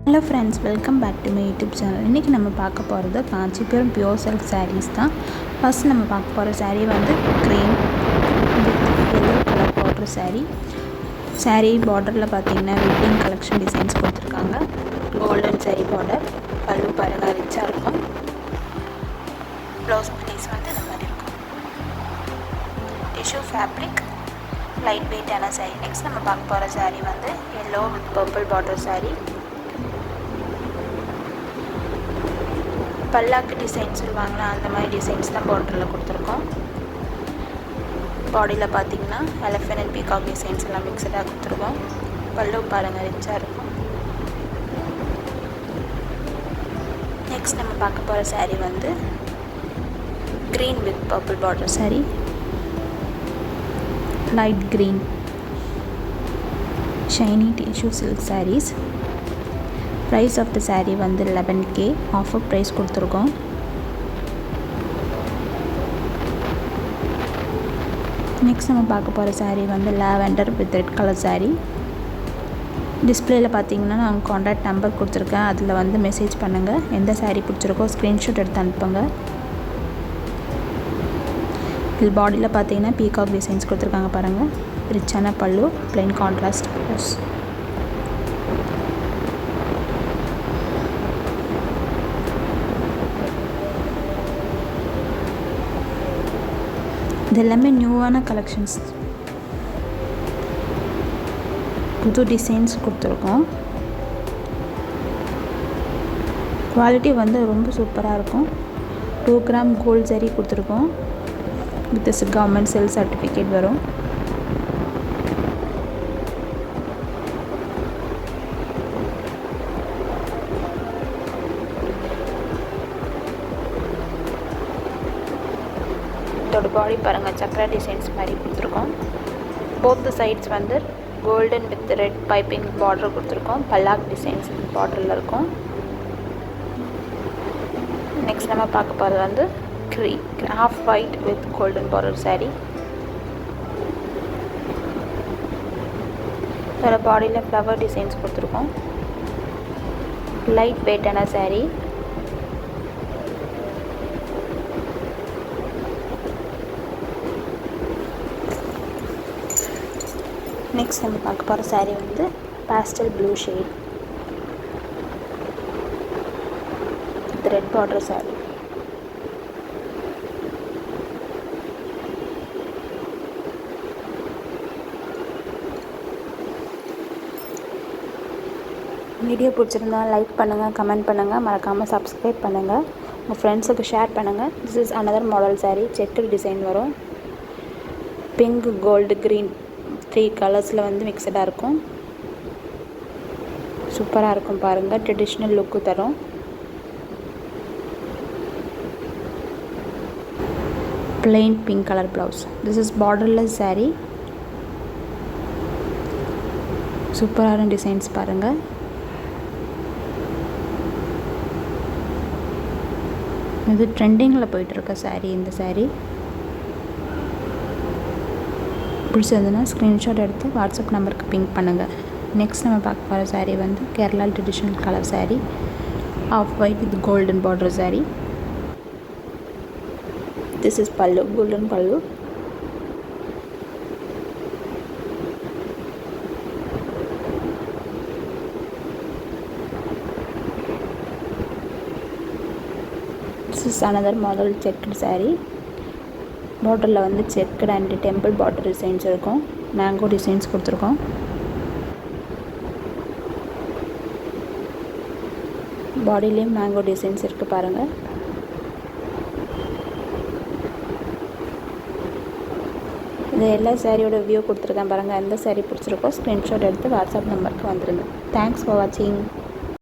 Hello friends, welcome back to my YouTube channel. இன்றைக்கி நம்ம பார்க்க போகிறது காஞ்சிபுரம் பியூர் சில்க் சாரீஸ் தான். ஃபர்ஸ்ட் நம்ம பார்க்க போகிற சாரீ வந்து green with yellow colour border sari. Sari பார்டரில் பார்த்தீங்கன்னா வெட்டிங் கலெக்ஷன் டிசைன்ஸ் கொடுத்துருக்காங்க. கோல்டன் சாரீ பார்டர், பல்லு பாருங்க ரிச்சாக இருக்கும். ப்ளவுஸ் பீஸ் வந்து இந்த மாதிரி இருக்கும். டிஷ்யூ ஃபேப்ரிக், லைட் வெயிட்டான சாரீ. நெக்ஸ்ட் நம்ம பார்க்க போகிற சாரீ வந்து yellow with purple border sari. Palak design சொல்லுவாங்களா, அந்த மாதிரி டிசைன்ஸ் தான் பார்டரில் கொடுத்துருக்கோம். பாடியில் பார்த்தீங்கன்னா எலஃபண்ட் அண்ட் பீகாக் டிசைன்ஸ் எல்லாம் மிக்சடாக கொடுத்துருக்கோம். பல்லு பாருங்கள் ரிச்சாக இருக்கும். நெக்ஸ்ட் நம்ம பார்க்க போகிற சாரீ வந்து green with purple border sari. Light green shiny tissue silk saris. Price of the sari வந்து 11K. ஆஃபர் ப்ரைஸ் கொடுத்துருக்கோம். நெக்ஸ்ட் நம்ம பார்க்க போகிற சாரீ வந்து lavender with red colour sari. டிஸ்பிளேயில் பார்த்தீங்கன்னா நான் கான்டாக்ட் நம்பர் கொடுத்துருக்கேன், அதில் வந்து மெசேஜ் பண்ணுங்கள். எந்த சாரீ பிடிச்சிருக்கோ ஸ்க்ரீன்ஷாட் எடுத்து அனுப்புங்க. இது பாடியில் பார்த்தீங்கன்னா பீகாக் டிசைன்ஸ் கொடுத்துருக்காங்க பாருங்கள். ரிச்சான பல்லு, ப்ளைன் கான்ட்ராஸ்ட் ப்ளவுஸ். இது எல்லாமே நியூவான கலெக்ஷன்ஸ், புது டிசைன்ஸ் கொடுத்துருக்கோம். குவாலிட்டி வந்து ரொம்ப சூப்பராக இருக்கும். 2 கிராம் கோல்ட் ஜரி கொடுத்துருக்கோம். வித் கவர்மெண்ட் செல் சர்டிஃபிகேட் வரும். இதோட பாடி பாருங்கள், சக்கரா டிசைன்ஸ் மாதிரி கொடுத்துருக்கோம். போத் சைட்ஸ் வந்து golden with red piping border கொடுத்துருக்கோம். பல்லாக் டிசைன்ஸ் பார்டரில் இருக்கும். நெக்ஸ்ட் நம்ம பார்க்க போகிறது வந்து half white with golden border sari. இதோட பாடியில் ஃப்ளவர் டிசைன்ஸ் கொடுத்துருக்கோம். லைட் வெயிட்டான சாரீ. நெக்ஸ்ட் நம்ம பார்க்க போகிற சாரீ வந்து pastel blue shade with red border sari. Video பிடிச்சிருந்தா லைக் பண்ணுங்கள், கமெண்ட் பண்ணுங்கள், மறக்காமல் சப்ஸ்கிரைப் பண்ணுங்கள், உங்கள் ஃப்ரெண்ட்ஸுக்கு ஷேர் பண்ணுங்கள். This is another model sari. Checked design வரும். பிங்க், கோல்டு, க்ரீன் 3 கலர்ஸில் வந்து மிக்சடாக இருக்கும். சூப்பராக இருக்கும் பாருங்கள். ட்ரெடிஷ்னல் லுக்கு தரும். Plain pink colour blouse. This is borderless sari. சூப்பரான டிசைன்ஸ் பாருங்கள். இது ட்ரெண்டிங்கில் போயிட்டுருக்க சாரீ. இந்த சாரீ பிடிச்சிருந்ததுன்னா ஸ்க்ரீன்ஷாட் எடுத்து வாட்ஸ்அப் நம்பருக்கு பிங்க் பண்ணுங்கள். நெக்ஸ்ட் நம்ம பார்க்க போகிற சாரீ வந்து Kerala traditional colour sari. Off white with golden border sari. This is pallu, golden pallu. This is another model checked sari. பார்டரில் வந்து checked and temple border designs இருக்கும். மேங்கோ டிசைன்ஸ் கொடுத்துருக்கோம். பாடியிலேயும் மேங்கோ டிசைன்ஸ் இருக்குது பாருங்கள். இது எல்லா சாரியோட வியூ கொடுத்துருக்கேன் பாருங்கள். எந்த சாரீ பிடிச்சிருக்கோ ஸ்க்ரீன்ஷாட் எடுத்து வாட்ஸ்அப் நம்பருக்கு வந்துடுங்க. தேங்க்ஸ் ஃபார் வாட்சிங்.